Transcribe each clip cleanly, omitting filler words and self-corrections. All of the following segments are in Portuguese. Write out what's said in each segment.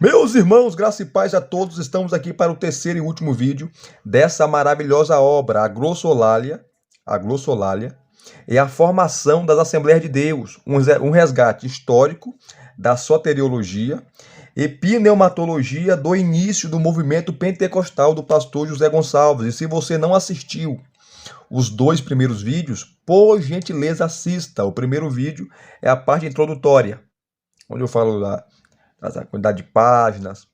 Meus irmãos, graça e paz a todos, estamos aqui para o terceiro e último vídeo dessa maravilhosa obra, a Glossolalia e a formação das Assembleias de Deus, um resgate histórico da soteriologia e pneumatologia do início do movimento pentecostal do pastor José Gonçalves. E se você não assistiu os dois primeiros vídeos, por gentileza assista. O primeiro vídeo é a parte introdutória, onde eu falo da quantidade de páginas,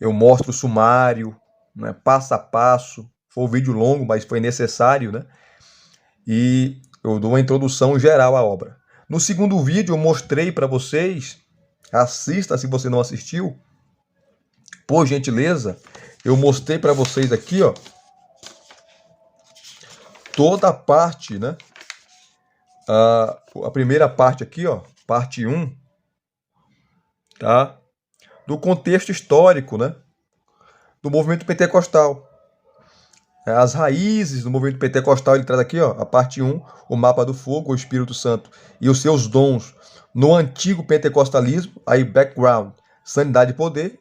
eu mostro o sumário, né, passo a passo. Foi um vídeo longo, mas foi necessário, né? E eu dou uma introdução geral à obra. No segundo vídeo eu mostrei para vocês, assista se você não assistiu, por gentileza, eu mostrei para vocês aqui, ó, toda a parte, né? A primeira parte aqui, ó, parte 1, tá? Do contexto histórico, né? Do movimento pentecostal. As raízes do movimento pentecostal, ele traz aqui, ó, a parte 1, o mapa do fogo, o Espírito Santo e os seus dons no antigo pentecostalismo, aí background, sanidade e poder,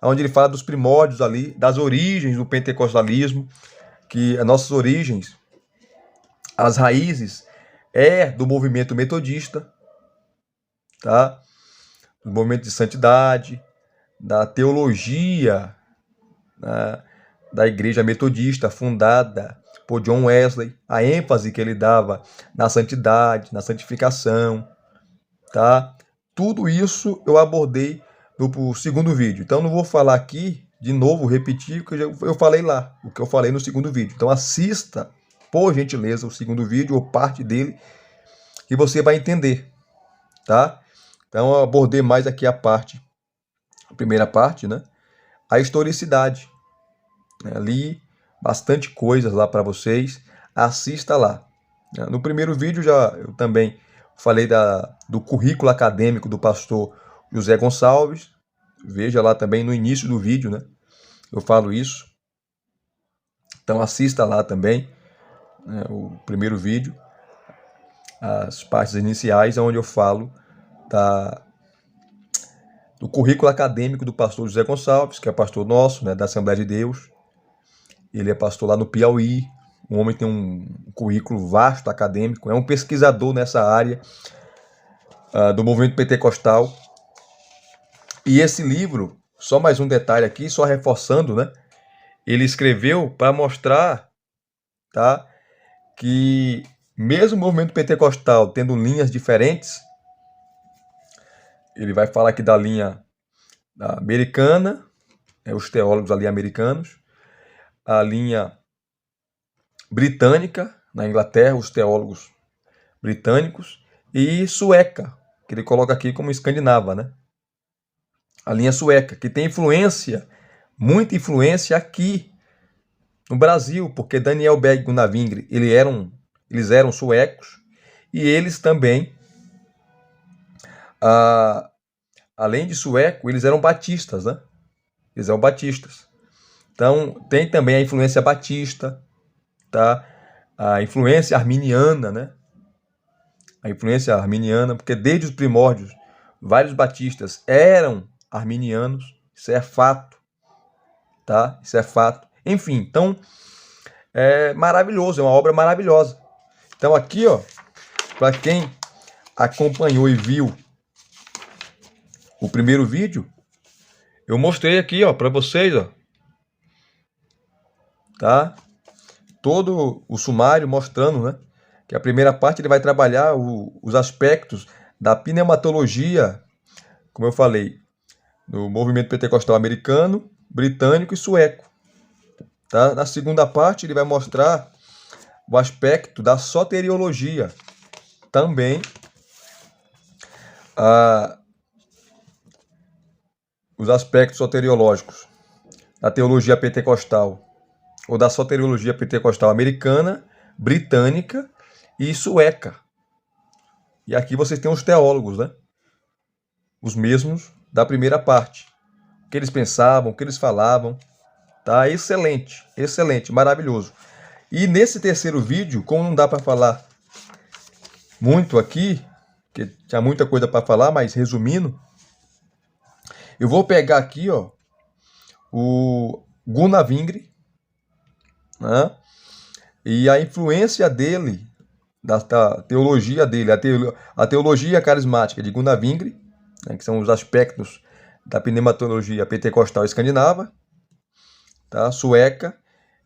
onde ele fala dos primórdios ali, das origens do pentecostalismo, que as nossas origens, as raízes, é do movimento metodista, tá? Do movimento de santidade, da teologia, né, da igreja metodista fundada por John Wesley, a ênfase que ele dava na santidade, na santificação, tá? Tudo isso eu abordei no segundo vídeo. Então não vou falar aqui de novo, repetir o que eu falei lá, o que eu falei no segundo vídeo. Então assista, por gentileza, o segundo vídeo ou parte dele, que você vai entender, tá? Então eu abordei mais aqui a primeira parte, né? A historicidade. Ali, bastante coisas lá para vocês. Assista lá. No primeiro vídeo eu também falei do currículo acadêmico do pastor José Gonçalves. Veja lá também no início do vídeo, né? Eu falo isso. Então assista lá também, né, o primeiro vídeo, as partes iniciais, onde eu falo do currículo acadêmico do pastor José Gonçalves, que é pastor nosso, né, da Assembleia de Deus. Ele é pastor lá no Piauí. Um homem tem um currículo vasto acadêmico, é um pesquisador nessa área do movimento pentecostal. E esse livro, só mais um detalhe aqui, só reforçando, né? Ele escreveu para mostrar, tá, que mesmo o movimento pentecostal tendo linhas diferentes, ele vai falar aqui da linha americana, os teólogos ali americanos, a linha britânica, na Inglaterra, os teólogos britânicos, e sueca, que ele coloca aqui como escandinava, né? A linha sueca, que tem influência, muita influência aqui no Brasil, porque Daniel Berg e Gunnar Wingre, eles eram suecos, e eles também, além de sueco, eles eram batistas, né? Eles eram batistas. Então, tem também a influência batista, tá? A influência arminiana, né? A influência arminiana, porque desde os primórdios, vários batistas eram arminianos, isso é fato, tá? Isso é fato. Enfim, então, é maravilhoso, é uma obra maravilhosa. Então aqui, ó, para quem acompanhou e viu o primeiro vídeo, eu mostrei aqui, ó, para vocês, ó, tá? Todo o sumário mostrando, né, que a primeira parte ele vai trabalhar os aspectos da pneumatologia, como eu falei, do movimento pentecostal americano, britânico e sueco. Tá? Na segunda parte ele vai mostrar o aspecto da soteriologia, também os aspectos soteriológicos da teologia pentecostal, ou da soteriologia pentecostal americana, britânica e sueca. E aqui vocês têm os teólogos, né? Os mesmos da primeira parte. O que eles pensavam, o que eles falavam. Tá? Excelente, excelente, maravilhoso. E nesse terceiro vídeo, como não dá para falar muito aqui, porque tinha muita coisa para falar, mas resumindo, Eu vou pegar aqui, ó, o Gunnar Vingre, né? E a influência dele, da teologia dele, a teologia carismática de Gunnar Vingre, né, que são os aspectos da pneumatologia pentecostal escandinava, tá, sueca.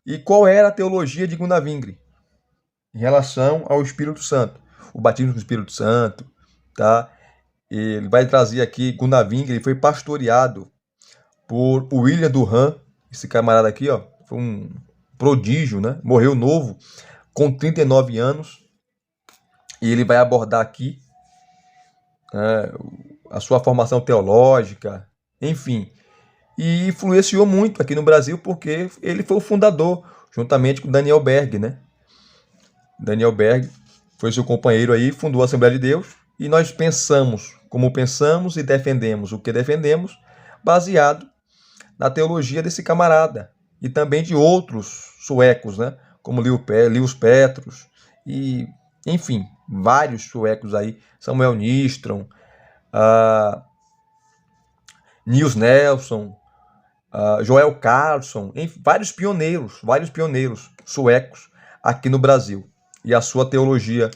E qual era a teologia de Gunnar Vingre em relação ao Espírito Santo? O batismo com o Espírito Santo, tá? Ele vai trazer aqui, Gunnar Vingre, ele foi pastoreado por William Durham, esse camarada aqui, ó, foi um prodígio, né? Morreu novo, com 39 anos, e ele vai abordar aqui a sua formação teológica, enfim, e influenciou muito aqui no Brasil porque ele foi o fundador, juntamente com Daniel Berg, né? Daniel Berg foi seu companheiro aí, fundou a Assembleia de Deus, e nós pensamos como pensamos e defendemos o que defendemos, baseado na teologia desse camarada e também de outros suecos, né? Como Lewis Petrus e, enfim, vários suecos aí, Samuel Nistrom, Nils Nelson, Joel Carlson, enfim, vários pioneiros suecos aqui no Brasil. E a sua teologia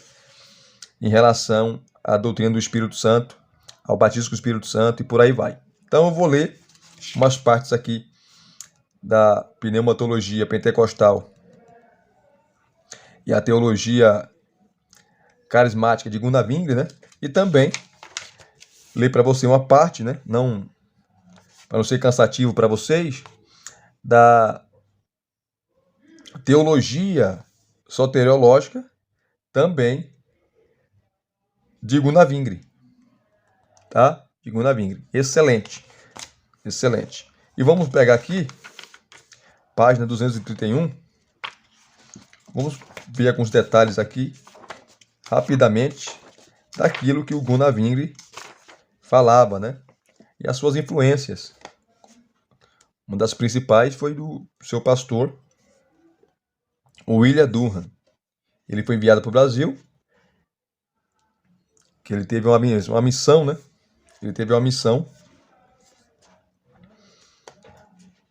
em relação à doutrina do Espírito Santo, ao batismo com o Espírito Santo e por aí vai. Então eu vou ler umas partes aqui da pneumatologia pentecostal e a teologia carismática de Gunnar Vingre, né? E também ler para você uma parte, né? Não, para não ser cansativo para vocês, da teologia soteriológica também de Gunnar Vingre, tá? De Gunnar Vingre. Excelente. Excelente. E vamos pegar aqui, página 231. Vamos ver alguns detalhes aqui, rapidamente, daquilo que o Gunnar Vingre falava, né? E as suas influências. Uma das principais foi do seu pastor, William Durham. Ele foi enviado para o Brasil, que ele teve uma missão, né? Ele teve uma missão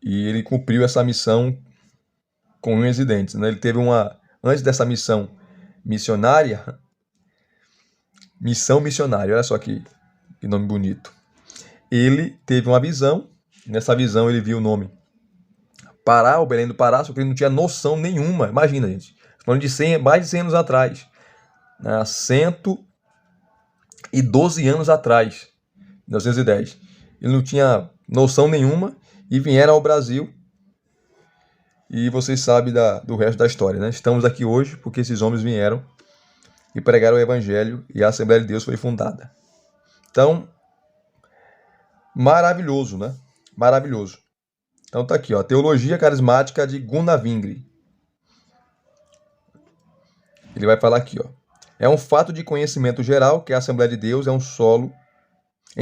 e ele cumpriu essa missão com unhas e dentes, né? Ele teve antes dessa missão missionária, missão missionária, olha só que nome bonito. Ele teve uma visão, nessa visão ele viu o nome Pará, o Belém do Pará, só que ele não tinha noção nenhuma. Imagina, gente, falando de mais de 100 anos atrás, né? 112 anos atrás, 1910. Ele não tinha noção nenhuma e vieram ao Brasil. E vocês sabem do resto da história, né? Estamos aqui hoje porque esses homens vieram e pregaram o Evangelho e a Assembleia de Deus foi fundada. Então, maravilhoso, né? Maravilhoso. Então tá aqui, ó, Teologia Carismática de Gunnar Vingre. Ele vai falar aqui, ó. É um fato de conhecimento geral que a Assembleia de Deus em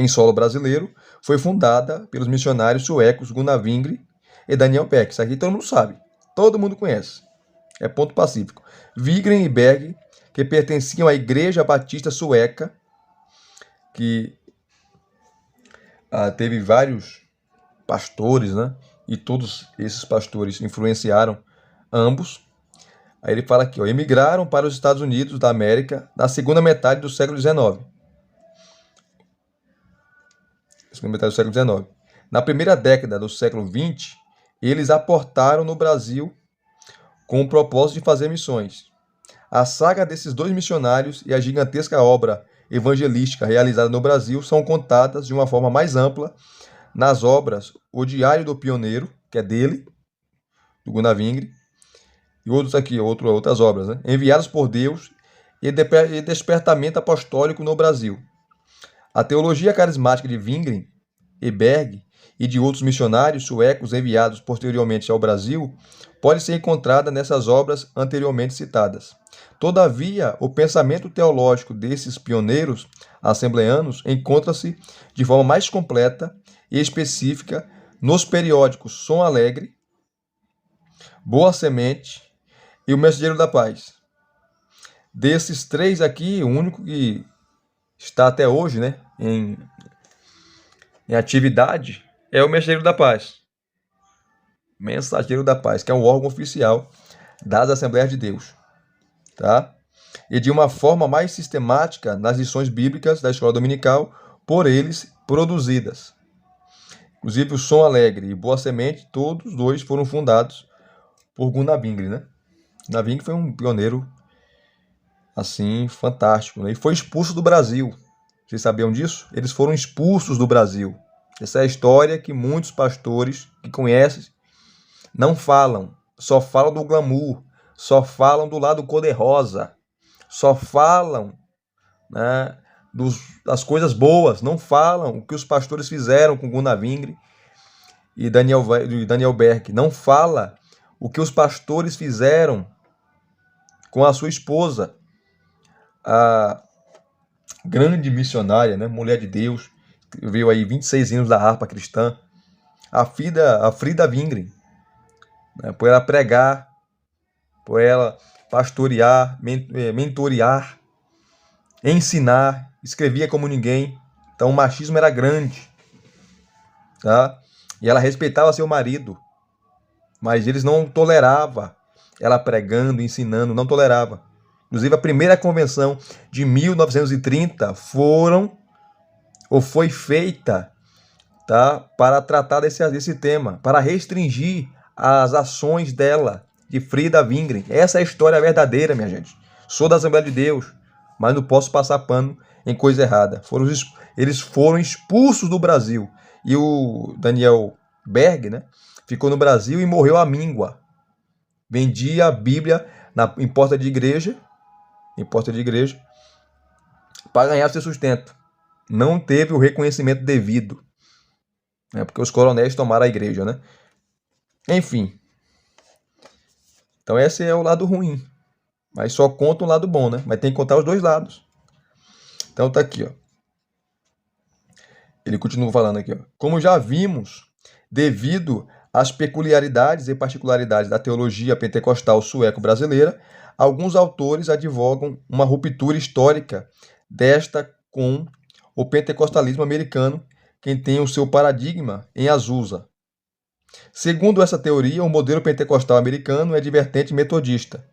solo brasileiro, foi fundada pelos missionários suecos Gunnar Vingre e Daniel Berg. Isso aqui todo mundo sabe, todo mundo conhece. É ponto pacífico. Wigren e Berg, que pertenciam à Igreja Batista Sueca, que teve vários pastores, né? E todos esses pastores influenciaram ambos. Aí ele fala aqui, ó, emigraram para os Estados Unidos da América na segunda metade do século XIX. Segunda metade do século XIX. Na primeira década do século XX, eles aportaram no Brasil com o propósito de fazer missões. A saga desses dois missionários e a gigantesca obra evangelística realizada no Brasil são contadas de uma forma mais ampla nas obras O Diário do Pioneiro, que é dele, do Gunnar Vingre, e outros aqui, outras obras, né? Enviados por Deus e Despertamento Apostólico no Brasil. A teologia carismática de Vingren e Berg e de outros missionários suecos enviados posteriormente ao Brasil pode ser encontrada nessas obras anteriormente citadas. Todavia, o pensamento teológico desses pioneiros assembleanos encontra-se de forma mais completa e específica nos periódicos Som Alegre, Boa Semente e O Mensageiro da Paz. Desses três aqui, o único que está até hoje, né, em em atividade é o Mensageiro da Paz. Mensageiro da Paz, que é um órgão oficial das Assembleias de Deus, tá? E de uma forma mais sistemática nas lições bíblicas da escola dominical por eles produzidas. Inclusive o Som Alegre e Boa Semente, todos os dois foram fundados por Gunnar Wingre, né? Gunnar Wingre foi um pioneiro assim fantástico, né? E foi expulso do Brasil. Vocês sabiam disso? Eles foram expulsos do Brasil. Essa é a história que muitos pastores que conhecem não falam. Só falam do glamour, só falam do lado cor-de-rosa, só falam, né, das coisas boas, não falam o que os pastores fizeram com Gunnar Wingre e Daniel Berg, não fala o que os pastores fizeram com a sua esposa, a grande missionária, né, mulher de Deus, que veio aí 26 hinos da harpa cristã, a Frida Wingre, né, por ela pregar, por ela pastorear, mentorear, ensinar, escrevia como ninguém. Então o machismo era grande, tá? E ela respeitava seu marido, mas eles não toleravam ela pregando, ensinando, não tolerava. Inclusive a primeira convenção de 1930 foi feita, tá, para tratar desse tema, para restringir as ações dela, de Frida Wingre. Essa é a história verdadeira, minha gente. Sou da Assembleia de Deus, mas não posso passar pano em coisa errada. Eles foram expulsos do Brasil. E o Daniel Berg, né, ficou no Brasil e morreu à míngua. Vendia a Bíblia em porta de igreja, para ganhar seu sustento. Não teve o reconhecimento devido, né, porque os coronéis tomaram a igreja, né? Enfim. Então esse é o lado ruim. Mas só conta o lado bom, né? Mas tem que contar os dois lados. Então tá aqui, ó. Ele continua falando aqui, ó. Como já vimos, devido às peculiaridades e particularidades da teologia pentecostal sueco-brasileira, alguns autores advogam uma ruptura histórica desta com o pentecostalismo americano, que tem o seu paradigma em Azusa. Segundo essa teoria, o modelo pentecostal americano é de vertente metodista,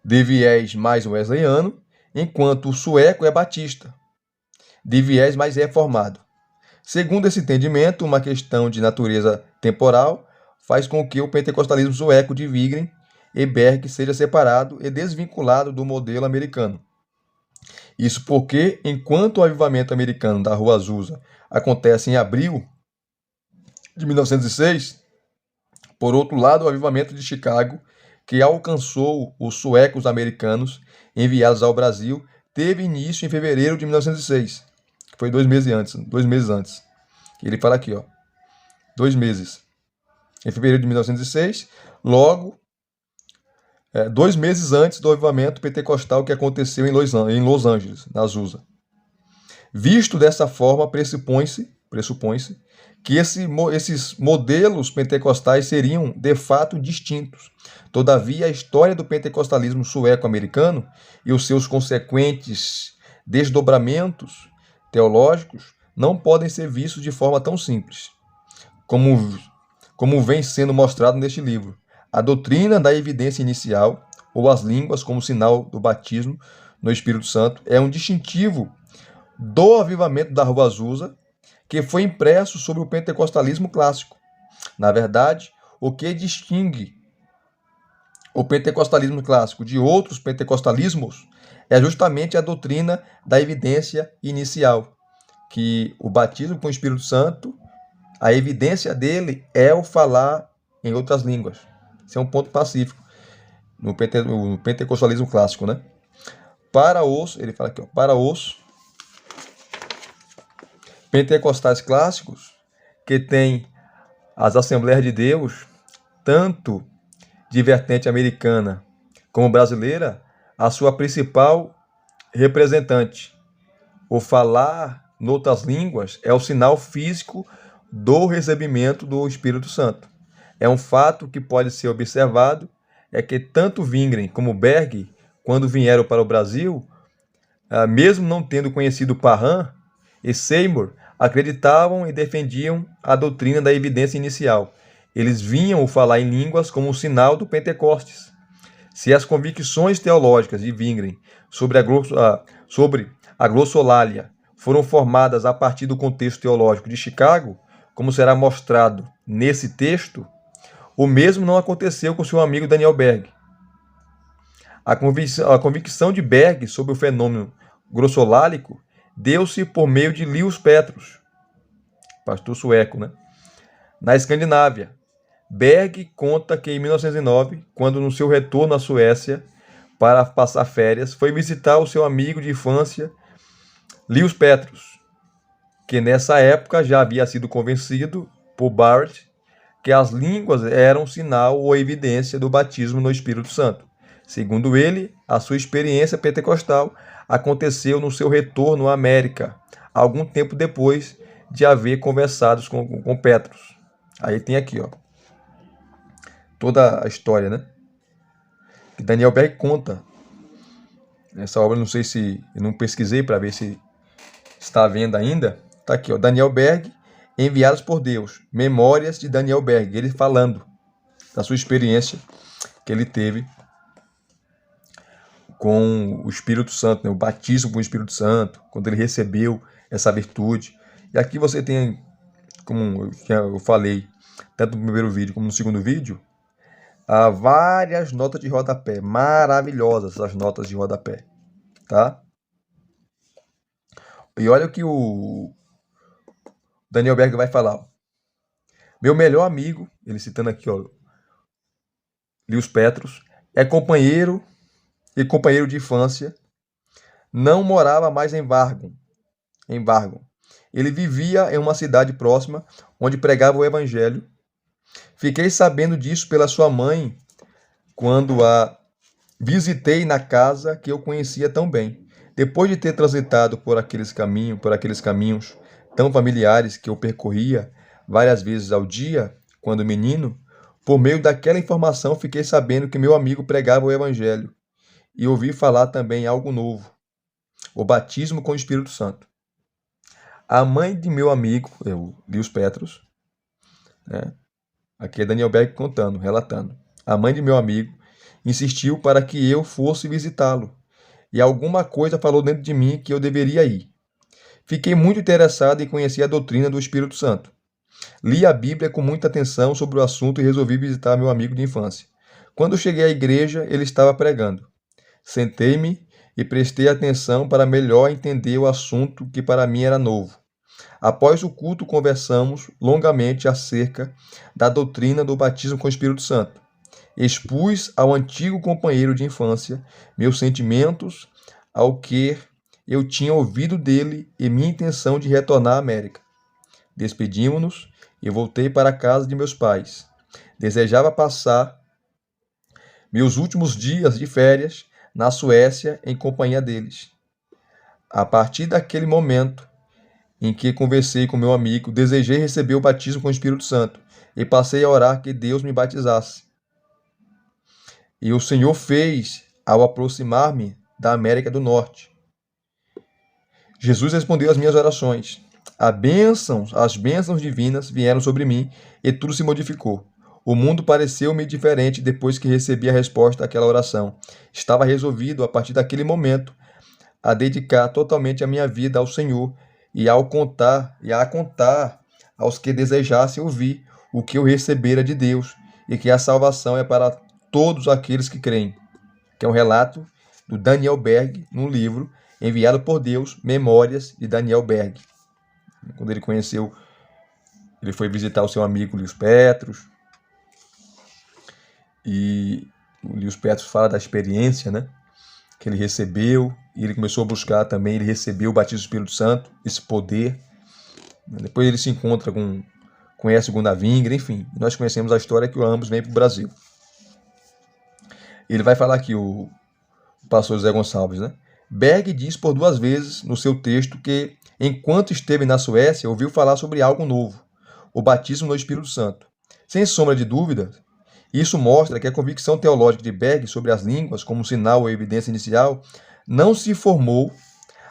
de viés mais wesleyano, enquanto o sueco é batista, de viés mais reformado. Segundo esse entendimento, uma questão de natureza temporal faz com que o pentecostalismo sueco de Wingre e Berg seja separado e desvinculado do modelo americano. Isso porque, enquanto o avivamento americano da Rua Azusa acontece em abril de 1906, por outro lado, o avivamento de Chicago, que alcançou os suecos americanos enviados ao Brasil, teve início em fevereiro de 1906, que foi 2 meses antes. Ele fala aqui, ó, 2 meses. Em fevereiro de 1906, logo, 2 meses antes do avivamento pentecostal que aconteceu em Los Angeles, na Azusa. Visto dessa forma, pressupõe-se que esses modelos pentecostais seriam de fato distintos. Todavia, a história do pentecostalismo sueco-americano e os seus consequentes desdobramentos teológicos não podem ser vistos de forma tão simples, como vem sendo mostrado neste livro. A doutrina da evidência inicial, ou as línguas como sinal do batismo no Espírito Santo, é um distintivo do avivamento da Rua Azusa, que foi impresso sobre o pentecostalismo clássico. Na verdade, o que distingue o pentecostalismo clássico de outros pentecostalismos é justamente a doutrina da evidência inicial, que o batismo com o Espírito Santo, a evidência dele é o falar em outras línguas. Esse é um ponto pacífico no pentecostalismo clássico, né? Ele fala aqui, ó, para os pentecostais clássicos, que tem as Assembleias de Deus, tanto de vertente americana como brasileira, a sua principal representante, o falar noutras línguas, é o sinal físico do recebimento do Espírito Santo. É um fato que pode ser observado, é que tanto Wingren como Berg, quando vieram para o Brasil, mesmo não tendo conhecido Parham e Seymour, acreditavam e defendiam a doutrina da evidência inicial. Eles vinham o falar em línguas como um sinal do Pentecostes. Se as convicções teológicas de Wingren sobre a glossolalia foram formadas a partir do contexto teológico de Chicago, como será mostrado nesse texto, o mesmo não aconteceu com seu amigo Daniel Berg. A convicção de Berg sobre o fenômeno grossolálico deu-se por meio de Lewis Petrus, pastor sueco, né? Na Escandinávia. Berg conta que em 1909, quando no seu retorno à Suécia para passar férias, foi visitar o seu amigo de infância, Lewis Petrus, que nessa época já havia sido convencido por Barrett que as línguas eram sinal ou evidência do batismo no Espírito Santo. Segundo ele, a sua experiência pentecostal aconteceu no seu retorno à América, algum tempo depois de haver conversado com Petrus. Aí tem aqui, ó, toda a história, né? Que Daniel Berg conta. Essa obra, não sei se eu não pesquisei para ver se está à venda ainda. Tá aqui, ó, Daniel Berg, Enviados por Deus, Memórias de Daniel Berg, ele falando da sua experiência que ele teve com o Espírito Santo, né? O batismo com o Espírito Santo, quando ele recebeu essa virtude. E aqui você tem, como eu falei, tanto no primeiro vídeo como no segundo vídeo, há várias notas de rodapé, maravilhosas essas notas de rodapé, tá? E olha o que o Daniel Berg vai falar. Meu melhor amigo, ele citando aqui, ó, Lewis Petrus, é companheiro de infância, não morava mais em Vargon. Ele vivia em uma cidade próxima, onde pregava o evangelho. Fiquei sabendo disso pela sua mãe, quando a visitei na casa que eu conhecia tão bem. Depois de ter transitado por aqueles caminhos tão familiares que eu percorria várias vezes ao dia, quando menino, por meio daquela informação fiquei sabendo que meu amigo pregava o evangelho. E ouvi falar também algo novo, o batismo com o Espírito Santo. A mãe de meu amigo, Lewis Petrus, né? Aqui é Daniel Berg contando, relatando. A mãe de meu amigo insistiu para que eu fosse visitá-lo, e alguma coisa falou dentro de mim que eu deveria ir. Fiquei muito interessado em conhecer a doutrina do Espírito Santo. Li a Bíblia com muita atenção sobre o assunto e resolvi visitar meu amigo de infância. Quando cheguei à igreja, ele estava pregando. Sentei-me e prestei atenção para melhor entender o assunto que para mim era novo. Após o culto, conversamos longamente acerca da doutrina do batismo com o Espírito Santo. Expus ao antigo companheiro de infância meus sentimentos, ao que eu tinha ouvido dele e minha intenção de retornar à América. Despedimos-nos e voltei para a casa de meus pais. Desejava passar meus últimos dias de férias na Suécia em companhia deles. A partir daquele momento em que conversei com meu amigo, desejei receber o batismo com o Espírito Santo e passei a orar que Deus me batizasse. E o Senhor fez ao aproximar-me da América do Norte. Jesus respondeu às minhas orações. As bênçãos divinas vieram sobre mim e tudo se modificou. O mundo pareceu-me diferente depois que recebi a resposta àquela oração. Estava resolvido, a partir daquele momento, a dedicar totalmente a minha vida ao Senhor e a contar aos que desejassem ouvir o que eu recebera de Deus e que a salvação é para todos aqueles que creem. Que é um relato do Daniel Berg, num livro enviado por Deus, Memórias de Daniel Berg. Quando ele foi visitar o seu amigo Lewis Petrus. E o Lewis Petrus fala da experiência, né, que ele recebeu, e ele começou a buscar também, ele recebeu o batismo do Espírito Santo, esse poder. Depois ele se encontra conhece o Gunnar Wingren, enfim, nós conhecemos a história que ambos vêm para o Brasil. Ele vai falar aqui, o pastor José Gonçalves, né? Berg diz por 2 vezes no seu texto que, enquanto esteve na Suécia, ouviu falar sobre algo novo, o batismo no Espírito Santo. Sem sombra de dúvida, isso mostra que a convicção teológica de Berg sobre as línguas, como sinal ou evidência inicial, não se formou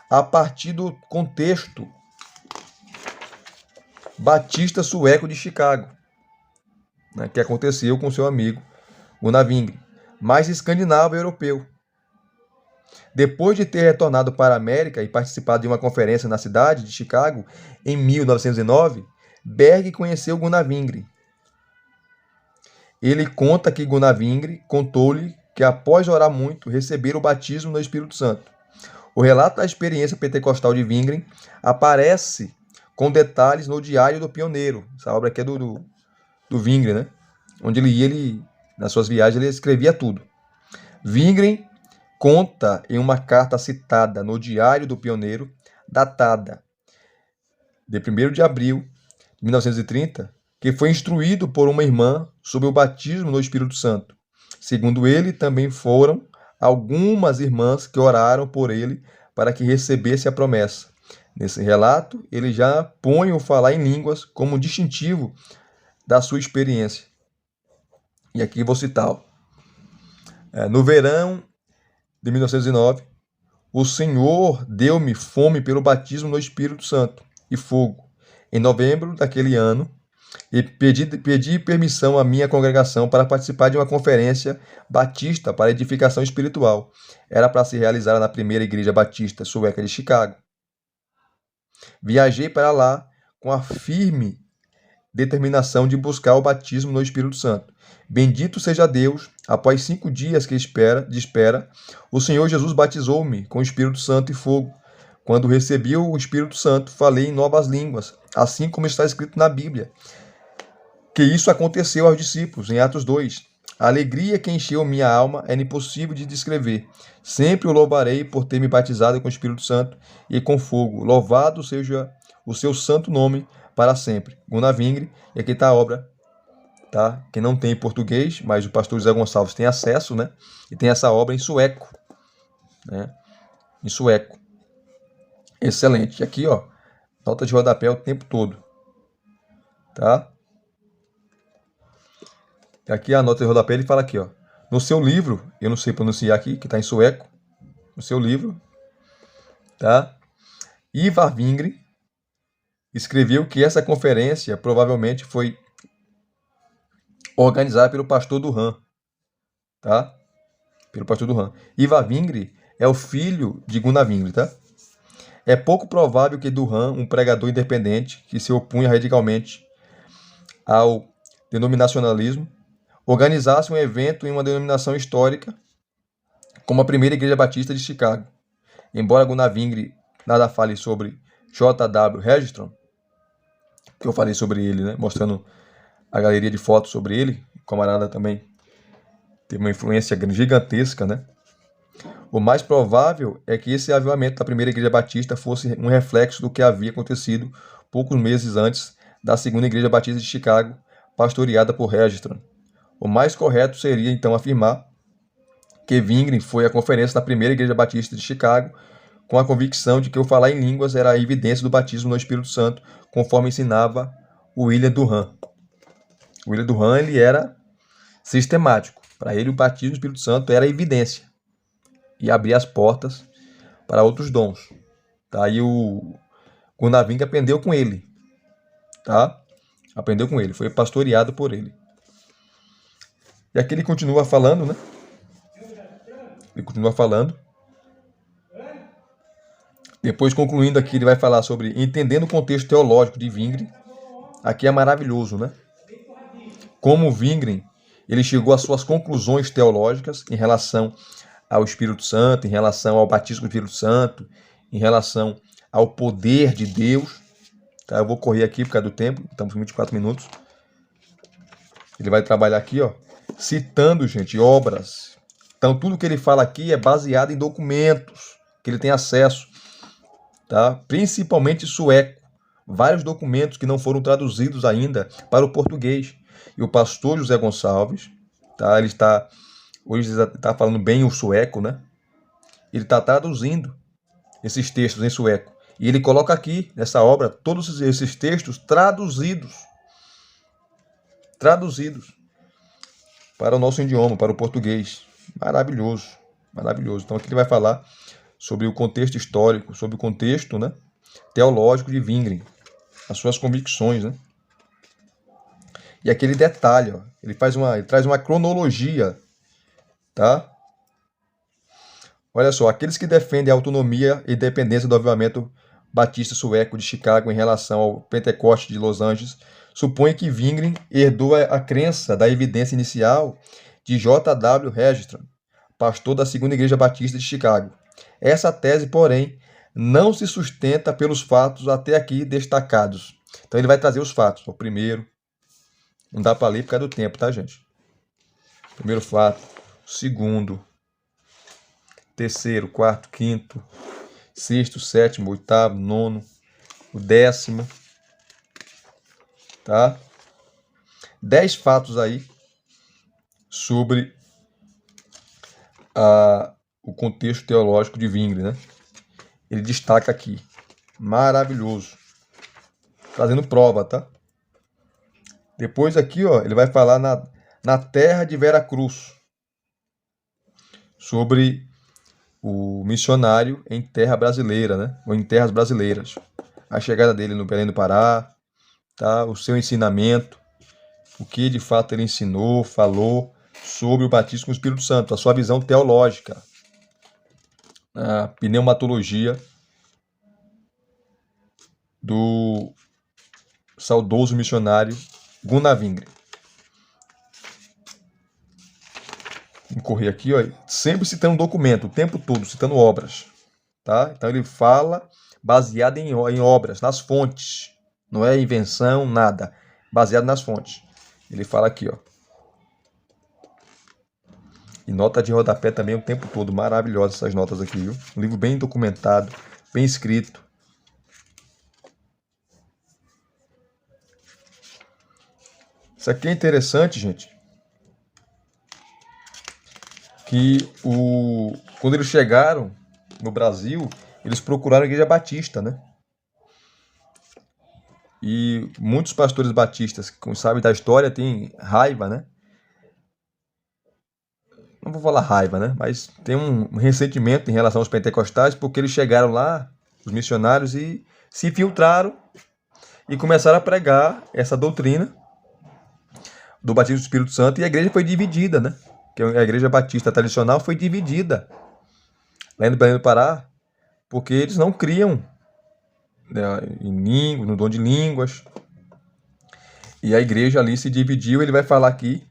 a partir do contexto batista sueco de Chicago, né, que aconteceu com seu amigo Gunnar Wingren, mais escandinavo e europeu. Depois de ter retornado para a América e participado de uma conferência na cidade de Chicago em 1909, Berg conheceu Gunnar Wingren. Ele conta que Gunnar Wingren contou-lhe que após orar muito, receberam o batismo no Espírito Santo. O relato da experiência pentecostal de Wingren aparece com detalhes no Diário do Pioneiro. Essa obra aqui é do Wingren, né? Onde nas suas viagens, ele escrevia tudo. Wingren conta em uma carta citada no Diário do Pioneiro, datada de 1º de abril de 1930, que foi instruído por uma irmã sobre o batismo no Espírito Santo. Segundo ele, também foram algumas irmãs que oraram por ele para que recebesse a promessa. Nesse relato, ele já põe o falar em línguas como distintivo da sua experiência. E aqui vou citar. No verão de 1909, o Senhor deu-me fome pelo batismo no Espírito Santo e fogo. Em novembro daquele ano, e pedi permissão à minha congregação para participar de uma conferência batista para edificação espiritual. Era para se realizar na primeira igreja batista sueca de Chicago. Viajei para lá com a firme determinação de buscar o batismo no Espírito Santo. Bendito seja Deus, após 5 dias de espera, o Senhor Jesus batizou-me com o Espírito Santo e fogo. Quando recebi o Espírito Santo, falei em novas línguas, assim como está escrito na Bíblia, que isso aconteceu aos discípulos, em Atos 2. A alegria que encheu minha alma é impossível de descrever. Sempre o louvarei por ter me batizado com o Espírito Santo e com fogo. Louvado seja o seu santo nome para sempre. Gunnar Wingren, e aqui está a obra, tá? Que não tem em português, mas o pastor José Gonçalves tem acesso, né? E tem essa obra em sueco, né? Em sueco. Excelente. E aqui, ó, nota de rodapé o tempo todo, tá? Aqui a nota de rodapé, ele fala aqui, ó. No seu livro, eu não sei pronunciar aqui, que está em sueco. No seu livro, tá? Ivar Wingren escreveu que essa conferência provavelmente foi organizada pelo pastor Duran, tá? Pelo pastor Duran. Ivar Wingren é o filho de Gunnar Wingren, tá? É pouco provável que Duran, um pregador independente que se opunha radicalmente ao denominacionalismo, organizasse um evento em uma denominação histórica como a primeira igreja batista de Chicago. Embora Gunnar Wingren nada fale sobre J.W. Hagstrom, que eu falei sobre ele, né, mostrando a galeria de fotos sobre ele, o camarada também teve uma influência gigantesca, né? O mais provável é que esse avivamento da primeira igreja batista fosse um reflexo do que havia acontecido poucos meses antes da segunda igreja batista de Chicago, pastoreada por Hagstrom. O mais correto seria, então, afirmar que Wingren foi à conferência da primeira igreja batista de Chicago com a convicção de que o falar em línguas era a evidência do batismo no Espírito Santo, conforme ensinava o William Duran. O William Duran, ele era sistemático. Para ele, o batismo no Espírito Santo era a evidência e abria as portas para outros dons. Tá? E o Gunnar Wingren aprendeu com ele. Tá? Aprendeu com ele, foi pastoreado por ele. E aqui ele continua falando, né? Ele continua falando. Depois, concluindo aqui, ele vai falar sobre entendendo o contexto teológico de Wingren. Aqui é maravilhoso, né? Como Wingren, ele chegou às suas conclusões teológicas em relação ao Espírito Santo, em relação ao batismo do Espírito Santo, em relação ao poder de Deus. Tá? Eu vou correr aqui por causa do tempo, estamos com 24 minutos. Ele vai trabalhar aqui, ó, citando, gente, obras. Então, tudo que ele fala aqui é baseado em documentos que ele tem acesso, tá? Principalmente sueco. Vários documentos que não foram traduzidos ainda para o português. E o pastor José Gonçalves, tá? Hoje está falando bem o sueco, né? Ele está traduzindo esses textos em sueco. E ele coloca aqui, nessa obra, todos esses textos traduzidos para o nosso idioma, para o português. Maravilhoso, maravilhoso. Então aqui ele vai falar sobre o contexto histórico, sobre o contexto, né, teológico de Wingren. as suas convicções, né? E aquele detalhe, ó, ele traz uma cronologia, tá? Olha só, aqueles que defendem a autonomia e independência do avivamento batista sueco de Chicago em relação ao Pentecoste de Los Angeles supõem que Wingren herdou a crença da evidência inicial de J.W. Registrar, pastor da Segunda Igreja Batista de Chicago. Essa tese, porém, não se sustenta pelos fatos até aqui destacados. Então ele vai trazer os fatos. O primeiro, não dá para ler por causa do tempo, tá, gente? Primeiro fato, segundo, terceiro, quarto, quinto, sexto, sétimo, oitavo, nono, o 10º, tá? 10 fatos aí sobre o contexto teológico de Wingren, né? Ele destaca aqui, maravilhoso, trazendo prova, tá? Depois aqui, ó, ele vai falar na terra de Veracruz, sobre o missionário em terra brasileira, né? Ou em terras brasileiras. A chegada dele no Belém do Pará, tá? O seu ensinamento, o que de fato ele ensinou, falou sobre o batismo com o Espírito Santo, a sua visão teológica, a pneumatologia do saudoso missionário Gunnar Wingren. Vou correr aqui, ó, sempre citando documento, o tempo todo, citando obras, tá? Então ele fala baseado em obras, nas fontes, não é invenção, nada, baseado nas fontes. Ele fala aqui, ó. E nota de rodapé também o tempo todo, maravilhosas essas notas aqui, viu? Um livro bem documentado, bem escrito. Isso aqui é interessante, gente, que quando eles chegaram no Brasil, eles procuraram a Igreja Batista, né? E muitos pastores batistas, que sabem da história, têm raiva, né? Não vou falar raiva, né? Mas tem um ressentimento em relação aos pentecostais, porque eles chegaram lá, os missionários, e se infiltraram e começaram a pregar essa doutrina do batismo do Espírito Santo, e a igreja foi dividida, né? Que a igreja batista tradicional foi dividida lá no Belém do Pará, porque eles não criam, né, no dom de línguas. E a igreja ali se dividiu. Ele vai falar aqui,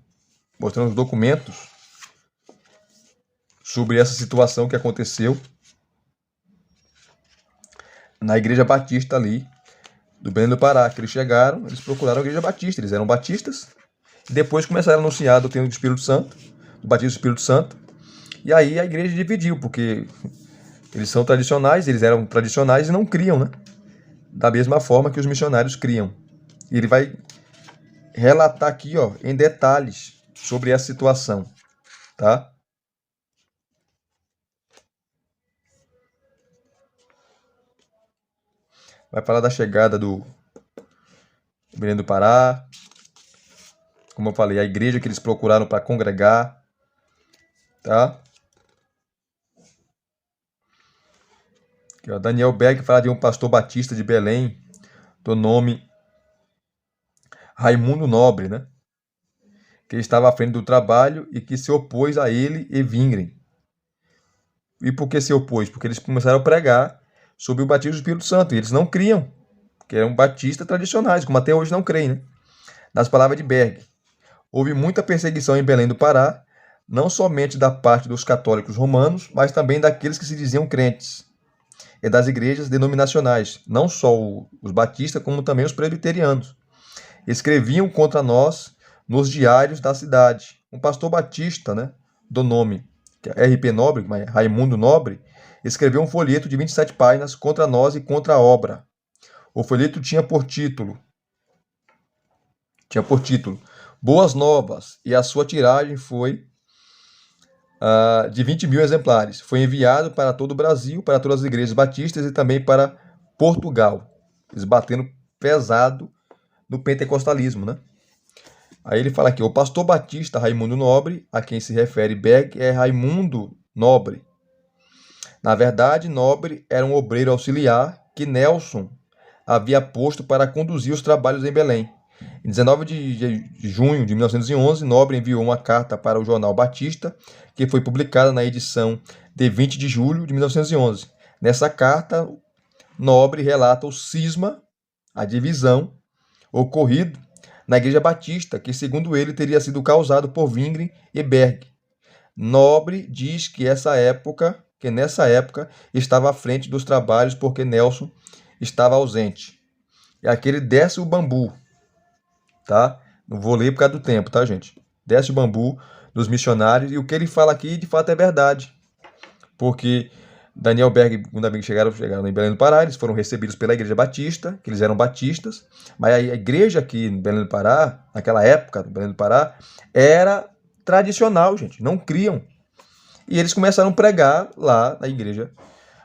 mostrando os documentos sobre essa situação que aconteceu na igreja batista ali do Belém do Pará, que eles chegaram, eles procuraram a igreja batista, eles eram batistas, e depois começaram a anunciar a doutrina do Espírito Santo, do batismo do Espírito Santo, e aí a igreja dividiu, porque eles são tradicionais, eles eram tradicionais e não criam, né? Da mesma forma que os missionários criam. E ele vai relatar aqui, ó, em detalhes sobre essa situação, tá? Vai falar da chegada do Belém do Pará, como eu falei, a igreja que eles procuraram para congregar, tá? Aqui, ó, Daniel Berg fala de um pastor batista de Belém, do nome Raimundo Nobre, né? Que estava à frente do trabalho e que se opôs a ele e Wingren. E por que se opôs? Porque eles começaram a pregar sobre o batismo do Espírito Santo, e eles não criam, porque eram batistas tradicionais, como até hoje não creem, né? Nas palavras de Berg, houve muita perseguição em Belém do Pará, não somente da parte dos católicos romanos, mas também daqueles que se diziam crentes, e das igrejas denominacionais, não só os batistas, como também os presbiterianos. Escreviam contra nós nos diários da cidade. Um pastor batista, né, do nome R.P. Nobre, Raimundo Nobre, escreveu um folheto de 27 páginas contra nós e contra a obra. O folheto tinha por título Boas Novas, e a sua tiragem foi de 20.000 exemplares. Foi enviado para todo o Brasil, para todas as igrejas batistas e também para Portugal. Eles batendo pesado no pentecostalismo, né? Aí ele fala aqui, o pastor batista Raimundo Nobre, a quem se refere Berg, é Raimundo Nobre. Na verdade, Nobre era um obreiro auxiliar que Nelson havia posto para conduzir os trabalhos em Belém. Em 19 de junho de 1911, Nobre enviou uma carta para o jornal Batista, que foi publicada na edição de 20 de julho de 1911. Nessa carta, Nobre relata o cisma, a divisão, ocorrido na Igreja Batista, que segundo ele teria sido causado por Zwingli e Berg. Nobre diz que nessa época estava à frente dos trabalhos porque Nelson estava ausente. E aqui ele desce o bambu, tá? Não vou ler por causa do tempo, tá, gente? Desce o bambu dos missionários, e o que ele fala aqui de fato é verdade, porque Daniel Berg e Gunda Wingre chegaram em Belém do Pará, eles foram recebidos pela Igreja Batista, que eles eram batistas, mas a igreja aqui em Belém do Pará, naquela época, em Belém do Pará, era tradicional, gente, não criam. E eles começaram a pregar lá na Igreja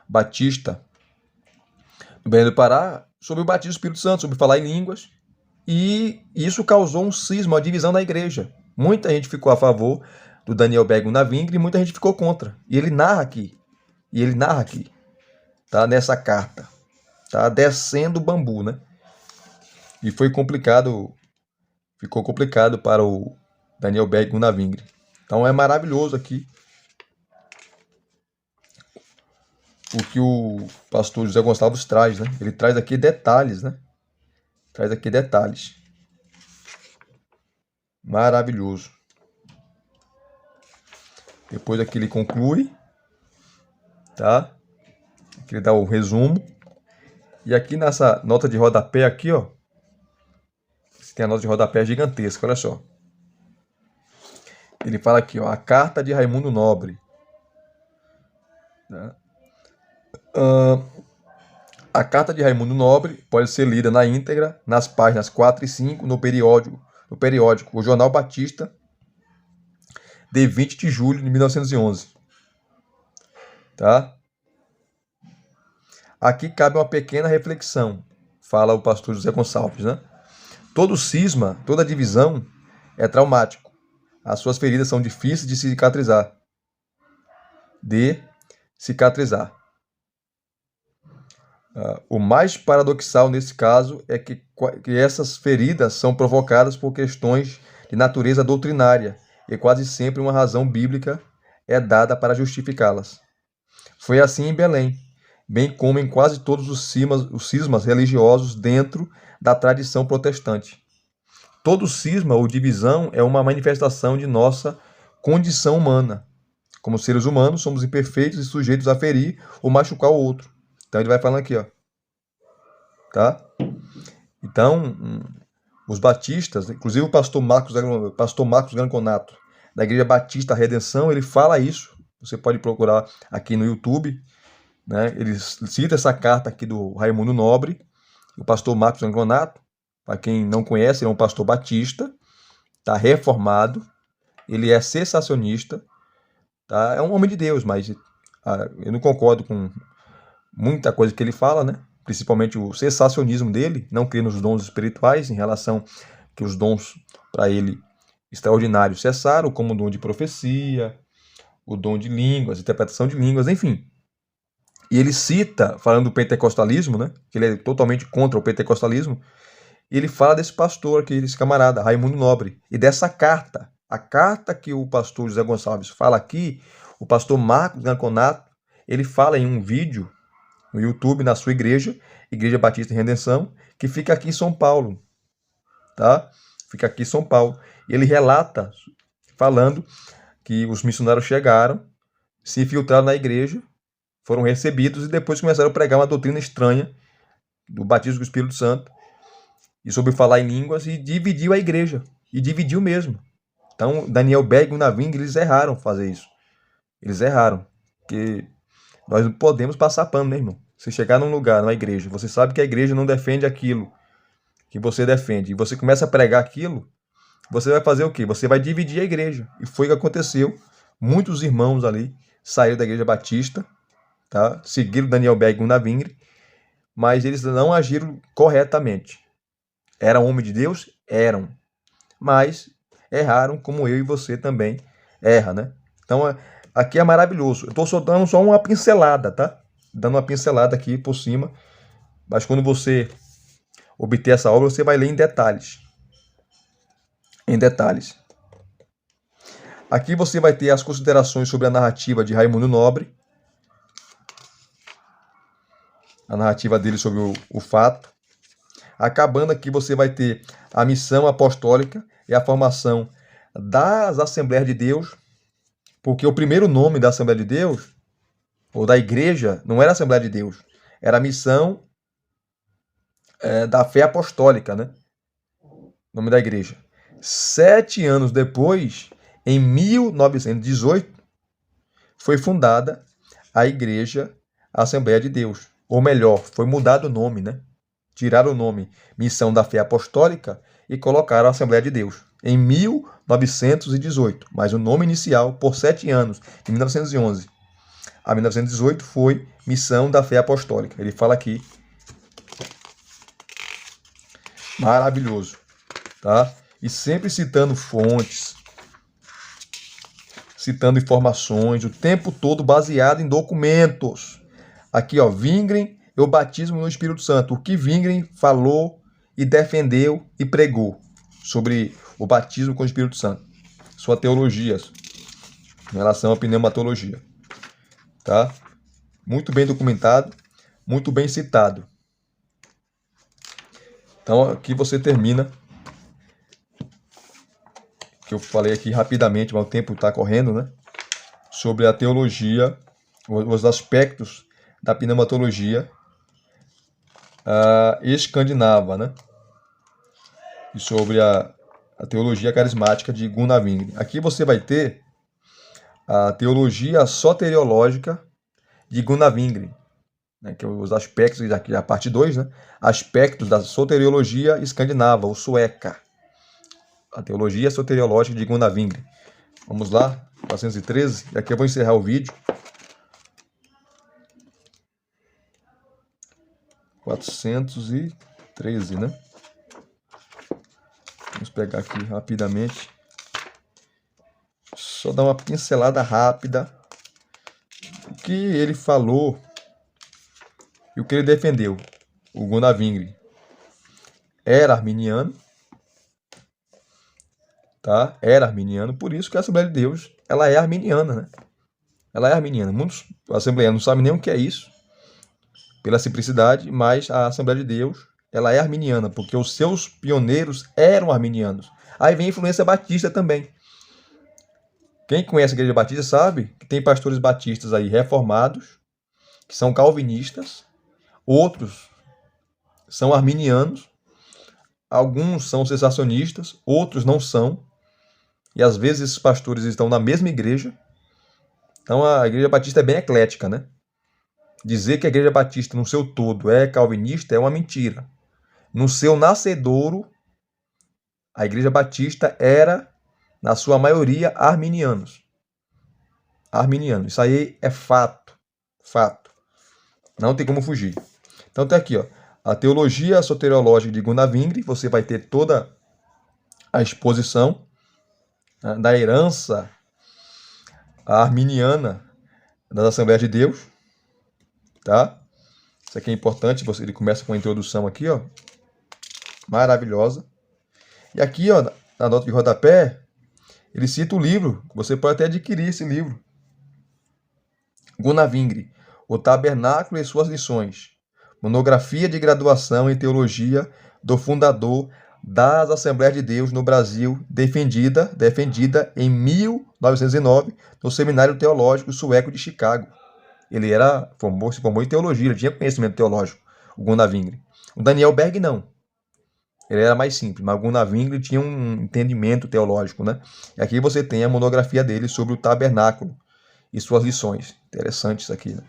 Batista do Belém do Pará sobre o batismo do Espírito Santo, sobre falar em línguas, e isso causou um cisma, uma divisão na igreja. Muita gente ficou a favor do Daniel Berg e Gunda Wingre e muita gente ficou contra. E ele narra aqui, tá, nessa carta, tá, descendo o bambu, né? E ficou complicado para o Daniel Berg e Gunda Wingre. Então é maravilhoso aqui o que o pastor José Gonçalves traz, né? Ele traz aqui detalhes, né? Traz aqui detalhes. Maravilhoso. Depois aqui ele conclui, tá? Aqui ele dá o resumo. E aqui nessa nota de rodapé aqui, ó, tem a nota de rodapé gigantesca, olha só. Ele fala aqui, ó, a carta de Raimundo Nobre. Tá? A carta de Raimundo Nobre pode ser lida na íntegra nas páginas 4 e 5 no periódico O Jornal Batista, de 20 de julho de 1911. Tá? Aqui cabe uma pequena reflexão, fala o pastor José Gonçalves, né? Todo cisma, toda divisão é traumático. As suas feridas são difíceis de cicatrizar. O mais paradoxal nesse caso é que essas feridas são provocadas por questões de natureza doutrinária e quase sempre uma razão bíblica é dada para justificá-las. Foi assim em Belém, bem como em quase todos os cismas religiosos dentro da tradição protestante. Todo cisma ou divisão é uma manifestação de nossa condição humana. Como seres humanos, somos imperfeitos e sujeitos a ferir ou machucar o outro. Então ele vai falando aqui, ó. Tá? Então, os batistas, inclusive o pastor Marcos Granconato, da Igreja Batista Redenção, ele fala isso. Você pode procurar aqui no YouTube, né? Ele cita essa carta aqui do Raimundo Nobre, o pastor Marcos Granconato. Para quem não conhece, ele é um pastor batista, tá, reformado, ele é cessacionista, tá? É um homem de Deus, mas eu não concordo com muita coisa que ele fala, né? Principalmente o cessacionismo dele, não crê nos dons espirituais, em relação que os dons para ele extraordinários cessaram, como o dom de profecia, o dom de línguas, interpretação de línguas, enfim. E ele cita, falando do pentecostalismo, né? Que ele é totalmente contra o pentecostalismo. E ele fala desse pastor aqui, desse camarada, Raimundo Nobre, e dessa carta. A carta que o pastor José Gonçalves fala aqui, o pastor Marcos Granconato, ele fala em um vídeo no YouTube, na sua igreja, Igreja Batista em Redenção, que fica aqui em São Paulo. Tá? Fica aqui em São Paulo. E ele relata, falando que os missionários chegaram, se infiltraram na igreja, foram recebidos e depois começaram a pregar uma doutrina estranha do batismo do Espírito Santo, e sobre falar em línguas, e dividiu a igreja. E dividiu mesmo. Então, Daniel Berg e Gunda Wingre, eles erraram fazer isso. Eles erraram. Porque nós não podemos passar pano, né, irmão? Você chegar num lugar, numa igreja, você sabe que a igreja não defende aquilo que você defende, e você começa a pregar aquilo, você vai fazer o quê? Você vai dividir a igreja. E foi o que aconteceu. Muitos irmãos ali saíram da Igreja Batista, tá? Seguiram Daniel Berg e Gunda Wingre, mas eles não agiram corretamente. Eram homens de Deus? Eram. Mas erraram, como eu e você também erra, né? Então, aqui é maravilhoso. Eu estou só dando uma pincelada, tá? Dando uma pincelada aqui por cima. Mas quando você obter essa obra, você vai ler em detalhes. Em detalhes. Aqui você vai ter as considerações sobre a narrativa de Raimundo Nobre. A narrativa dele sobre o fato. Acabando aqui, você vai ter a missão apostólica e a formação das Assembleias de Deus, porque o primeiro nome da Assembleia de Deus, ou da igreja, não era Assembleia de Deus, era a missão da fé apostólica, né? Nome da igreja. 7 anos depois, em 1918, foi fundada a Igreja Assembleia de Deus. Ou melhor, foi mudado o nome, né? Tiraram o nome Missão da Fé Apostólica e colocaram a Assembleia de Deus em 1918. Mas o nome inicial, por 7 anos, de 1911 a 1918, foi Missão da Fé Apostólica. Ele fala aqui. Maravilhoso. Tá? E sempre citando fontes, citando informações, o tempo todo baseado em documentos. Aqui, ó, Wingren e o batismo no Espírito Santo. O que Wingren falou e defendeu e pregou sobre o batismo com o Espírito Santo. Sua teologia em relação à pneumatologia. Tá? Muito bem documentado, muito bem citado. Então, aqui você termina, que eu falei aqui rapidamente, mas o tempo está correndo, né? Sobre a teologia, os aspectos da pneumatologia escandinava, né? E sobre a teologia carismática de Gunnar Wingren. Aqui você vai ter a teologia soteriológica de Gunnar Wingren, né? Que é os aspectos, aqui a parte 2, né? Aspectos da soteriologia escandinava, ou sueca. A teologia soteriológica de Gunnar Wingren. Vamos lá, 413. E aqui eu vou encerrar o vídeo. 413, né? Vamos pegar aqui rapidamente. Só dar uma pincelada rápida. O que ele falou e o que ele defendeu. O Gunnar Wingren era arminiano. Tá? Era arminiano, por isso que a Assembleia de Deus ela é arminiana, né? Ela é arminiana. Muitos assembleianos não sabem nem o que é isso, pela simplicidade, mas a Assembleia de Deus ela é arminiana, porque os seus pioneiros eram arminianos. Aí vem a influência batista também. Quem conhece a Igreja Batista sabe que tem pastores batistas aí reformados, que são calvinistas, outros são arminianos, alguns são cessacionistas, outros não são. E às vezes esses pastores estão na mesma igreja. Então a Igreja Batista é bem eclética, né? Dizer que a Igreja Batista no seu todo é calvinista é uma mentira. No seu nascedouro, a Igreja Batista era, na sua maioria, arminianos. Arminianos. Isso aí é fato. Fato. Não tem como fugir. Então tá aqui, ó. A teologia soteriológica de Gunnar Wingren. Você vai ter toda a exposição da herança arminiana das Assembleias de Deus, tá? Isso aqui é importante, ele começa com a introdução aqui, ó, maravilhosa. E aqui, ó, na nota de rodapé, ele cita o livro, você pode até adquirir esse livro. Gunnar Wingren, O Tabernáculo e Suas Lições, monografia de graduação em teologia do fundador das Assembleias de Deus no Brasil, defendida em 1909 no Seminário Teológico Sueco de Chicago. Ele se formou em teologia, ele tinha conhecimento teológico, o Gunnar Wingren. O Daniel Berg não. Ele era mais simples, mas o Gunnar Wingren tinha um entendimento teológico, né? E aqui você tem a monografia dele sobre o tabernáculo e suas lições. Interessante isso aqui, né?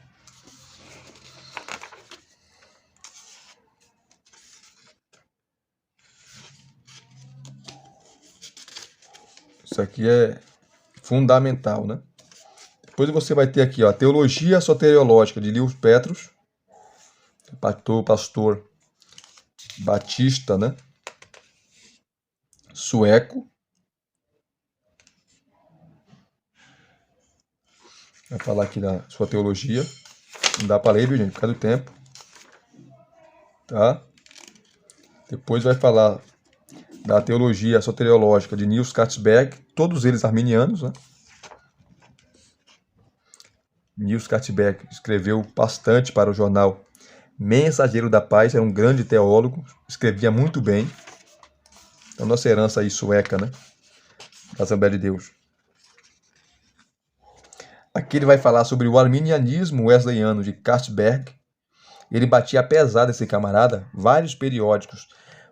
Isso aqui é fundamental, né? Depois você vai ter aqui, ó, a Teologia Soteriológica de Lewis Petrus, pastor batista, né? Sueco. Vai falar aqui da sua teologia. Não dá para ler, viu, gente? Por causa do tempo. Tá? Depois vai falar da teologia soteriológica de Niels Katzenberg, todos eles arminianos, né? Niels Katzenberg escreveu bastante para o jornal Mensageiro da Paz, era um grande teólogo, escrevia muito bem. Então, nossa herança aí sueca, né? Da Assembleia de Deus. Aqui ele vai falar sobre o arminianismo wesleyano de Katzenberg. Ele batia pesado, esse camarada, vários periódicos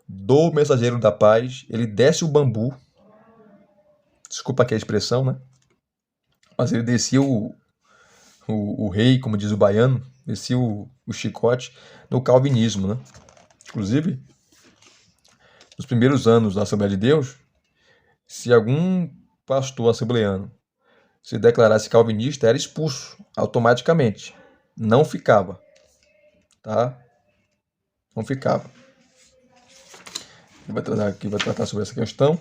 do Mensageiro da Paz. Ele desce o bambu. Desculpa aqui a expressão, né? Mas ele descia o rei, como diz o baiano, descia o chicote no calvinismo, né? Inclusive, nos primeiros anos da Assembleia de Deus, se algum pastor assembleano se declarasse calvinista, era expulso automaticamente. Não ficava. Tá? Não ficava. Ele vai tratar sobre essa questão.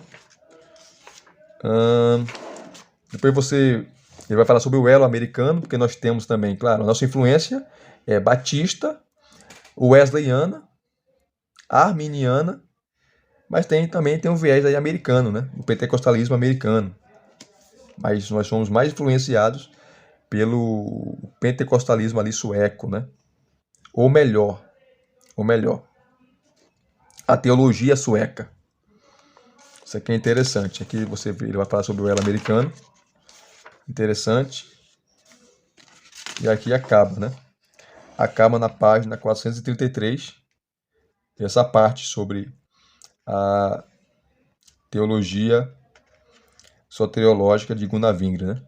Depois ele vai falar sobre o elo americano, porque nós temos também, claro, a nossa influência é batista, wesleyana, arminiana, mas também tem um viés aí americano, né? O pentecostalismo americano. Mas nós somos mais influenciados pelo pentecostalismo ali sueco, né? Ou melhor, a teologia sueca. Isso aqui é interessante. Aqui ele vai falar sobre o elo americano. Interessante. E aqui acaba, né? Acaba na página 433. Essa parte sobre a teologia soteriológica de Gunnar Wingren, né?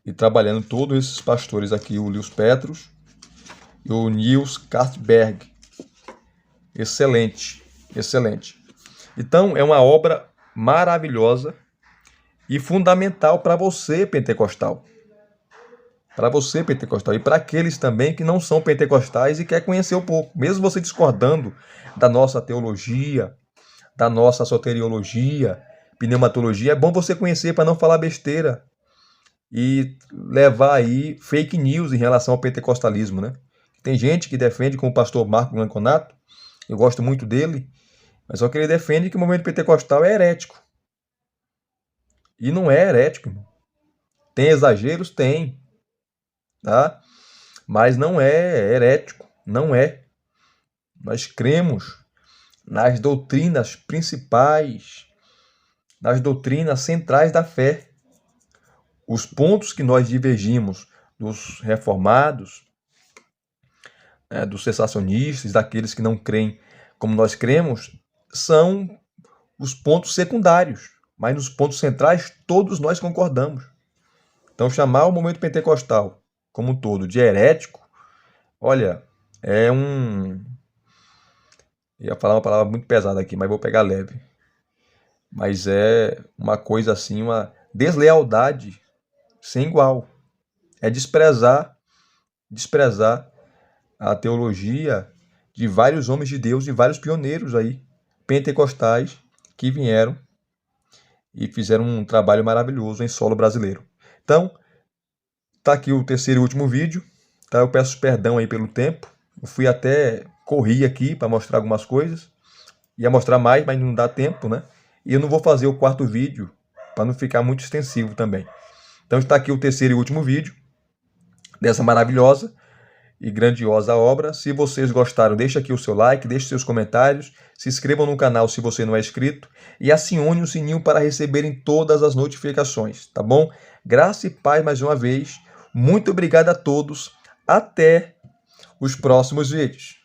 E trabalhando todos esses pastores aqui, o Lewis Petrus e o Niels Katzenberg. Excelente, excelente. Então, é uma obra maravilhosa e fundamental para você, pentecostal. Para você, pentecostal. E para aqueles também que não são pentecostais e querem conhecer um pouco. Mesmo você discordando da nossa teologia, da nossa soteriologia, pneumatologia, é bom você conhecer para não falar besteira e levar aí fake news em relação ao pentecostalismo, né? Tem gente que defende, como o pastor Marco Blanconato, eu gosto muito dele, mas só que ele defende que o movimento pentecostal é herético. E não é herético, irmão. Tem exageros? Tem. Tá? Mas não é herético. Não é. Nós cremos nas doutrinas principais, nas doutrinas centrais da fé. Os pontos que nós divergimos dos reformados, dos cessacionistas, daqueles que não creem como nós cremos, são os pontos secundários. Mas nos pontos centrais, todos nós concordamos. Então, chamar o movimento pentecostal como um todo de herético, olha, ia falar uma palavra muito pesada aqui, mas vou pegar leve. Mas é uma coisa assim, uma deslealdade sem igual. É desprezar a teologia de vários homens de Deus, de vários pioneiros aí, pentecostais, que vieram e fizeram um trabalho maravilhoso em solo brasileiro. Então, tá aqui o terceiro e último vídeo, tá? Eu peço perdão aí pelo tempo. Eu fui até correr aqui para mostrar algumas coisas. Ia mostrar mais, mas não dá tempo, né? E eu não vou fazer o quarto vídeo para não ficar muito extensivo também. Então está aqui o terceiro e último vídeo dessa maravilhosa e grandiosa obra. Se vocês gostaram, deixa aqui o seu like, deixe seus comentários, se inscrevam no canal se você não é inscrito e acione o sininho para receberem todas as notificações, tá bom? Graça e paz mais uma vez. Muito obrigado a todos. Até os próximos vídeos.